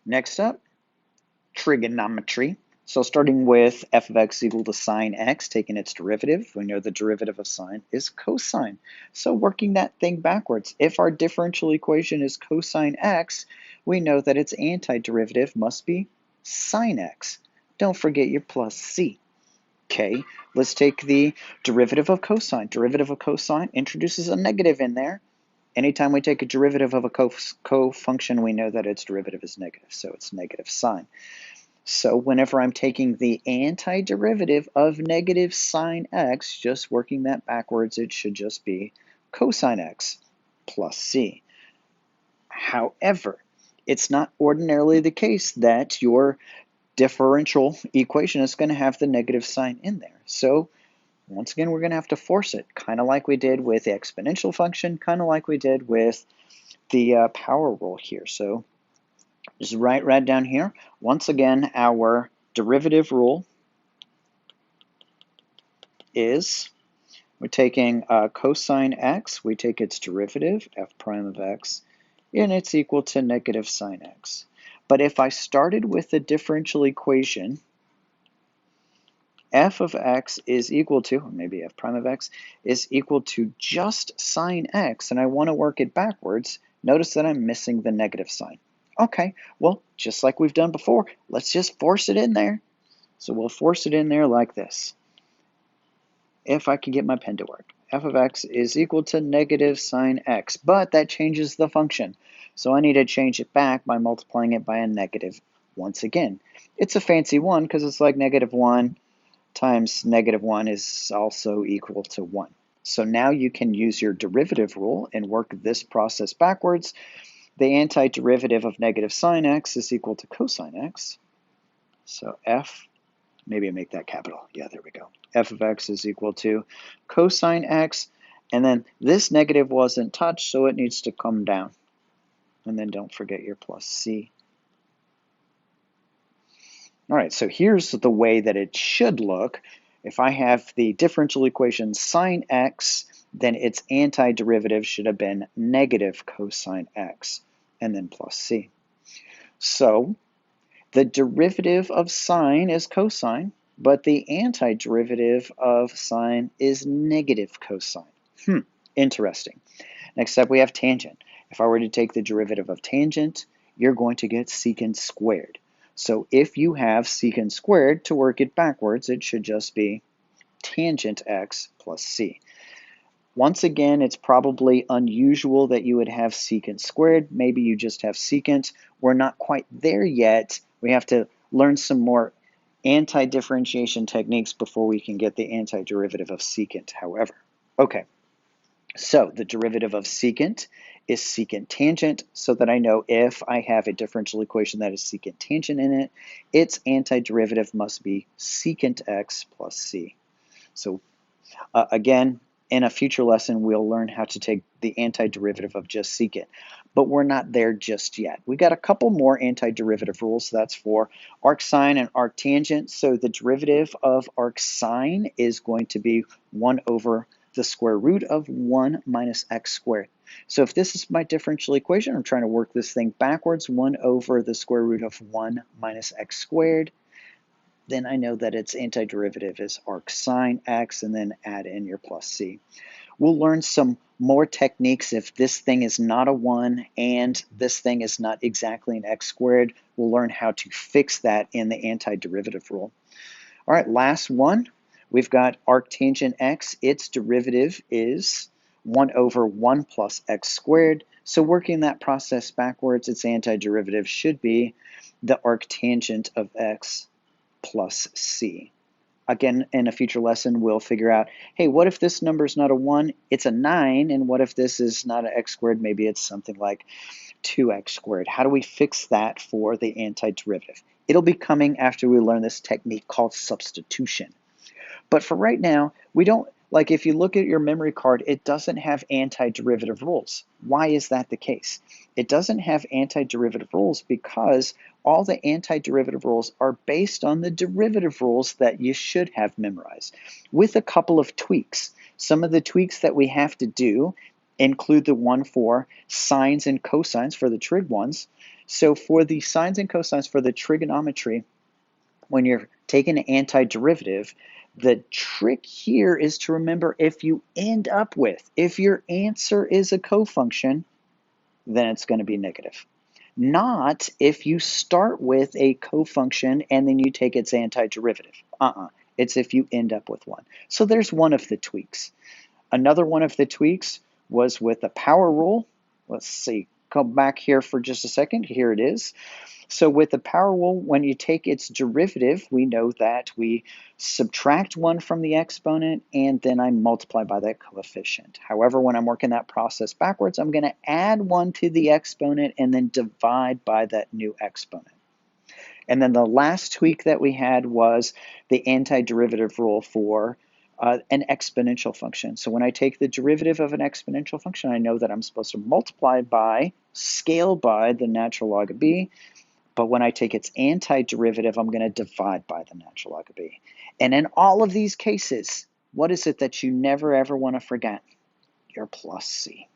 Next up, trigonometry. So starting with f of x equal to sine x, taking its derivative, we know the derivative of sine is cosine. So working that thing backwards, if our differential equation is cosine x, we know that its antiderivative must be sine x. Don't forget your plus c. Okay, let's take the derivative of cosine. Derivative of cosine introduces a negative in there. Anytime we take a derivative of a co-function, we know that its derivative is negative, so it's negative sine. So whenever I'm taking the antiderivative of negative sine x, just working that backwards, it should just be cosine x plus c. However, it's not ordinarily the case that your differential equation is going to have the negative sign in there. So once again, we're going to have to force it, kind of like we did with the exponential function, kind of like we did with the power rule here. So just write right down here. Once again, our derivative rule is we're taking cosine x, we take its derivative, f prime of x, and it's equal to negative sine x. But if I started with the differential equation, f of x is equal to, or maybe f prime of x, is equal to just sine x, and I want to work it backwards, notice that I'm missing the negative sign. Okay, well, just like we've done before, let's just force it in there. So we'll force it in there like this. If I can get my pen to work. F of x is equal to negative sine x, but that changes the function. So I need to change it back by multiplying it by a negative once again. It's a fancy one because it's like negative 1 times negative 1 is also equal to 1. So now you can use your derivative rule and work this process backwards. The antiderivative of negative sine x is equal to cosine x. So f, maybe I make that capital. Yeah, there we go. F of x is equal to cosine x. And then this negative wasn't touched, so it needs to come down. And then don't forget your plus c. All right, so here's the way that it should look. If I have the differential equation sine x, then its antiderivative should have been negative cosine x, and then plus c. So the derivative of sine is cosine, but the antiderivative of sine is negative cosine. Interesting. Next up, we have tangent. If I were to take the derivative of tangent, you're going to get secant squared. So if you have secant squared, to work it backwards, it should just be tangent x plus c. Once again, it's probably unusual that you would have secant squared. Maybe you just have secant. We're not quite there yet. We have to learn some more anti-differentiation techniques before we can get the antiderivative of secant, however. Okay, so the derivative of secant is secant tangent, so that I know if I have a differential equation that is secant tangent in it, its antiderivative must be secant x plus c. So again, in a future lesson, we'll learn how to take the antiderivative of just secant, but we're not there just yet. We got a couple more antiderivative rules. That's for arcsine and arctangent. So the derivative of arcsine is going to be 1 over the square root of 1 minus x squared. So if this is my differential equation, I'm trying to work this thing backwards, 1 over the square root of 1 minus x squared. Then I know that its antiderivative is arcsine x, and then add in your plus c. We'll learn some more techniques if this thing is not a 1 and this thing is not exactly an x squared. We'll learn how to fix that in the antiderivative rule. All right, last one. We've got arctangent x. Its derivative is 1 over 1 plus x squared. So working that process backwards, its antiderivative should be the arctangent of x plus c. Again, in a future lesson, we'll figure out, hey, what if this number is not a 1, it's a 9, and what if this is not an x squared, maybe it's something like 2x squared. How do we fix that for the antiderivative? It'll be coming after we learn this technique called substitution. But for right now, we don't, like if you look at your memory card, it doesn't have antiderivative rules. Why is that the case? It doesn't have antiderivative rules because all the antiderivative rules are based on the derivative rules that you should have memorized, with a couple of tweaks. Some of the tweaks that we have to do include the one for sines and cosines for the trig ones. So for the sines and cosines for the trigonometry, when you're taking an antiderivative, the trick here is to remember if you end up with, if your answer is a cofunction, then it's going to be negative. Not if you start with a cofunction and then you take its antiderivative. It's if you end up with one. So there's one of the tweaks. Another one of the tweaks was with the power rule. Let's see, come back here for just a second. Here it is. So with the power rule, when you take its derivative, we know that we subtract 1 from the exponent and then I multiply by that coefficient. However, when I'm working that process backwards, I'm going to add 1 to the exponent and then divide by that new exponent. And then the last tweak that we had was the antiderivative rule for an exponential function. So when I take the derivative of an exponential function, I know that I'm supposed to multiply by, scale by the natural log of b. But when I take its antiderivative, I'm going to divide by the natural log of b. And in all of these cases, what is it that you never ever want to forget? Your plus c.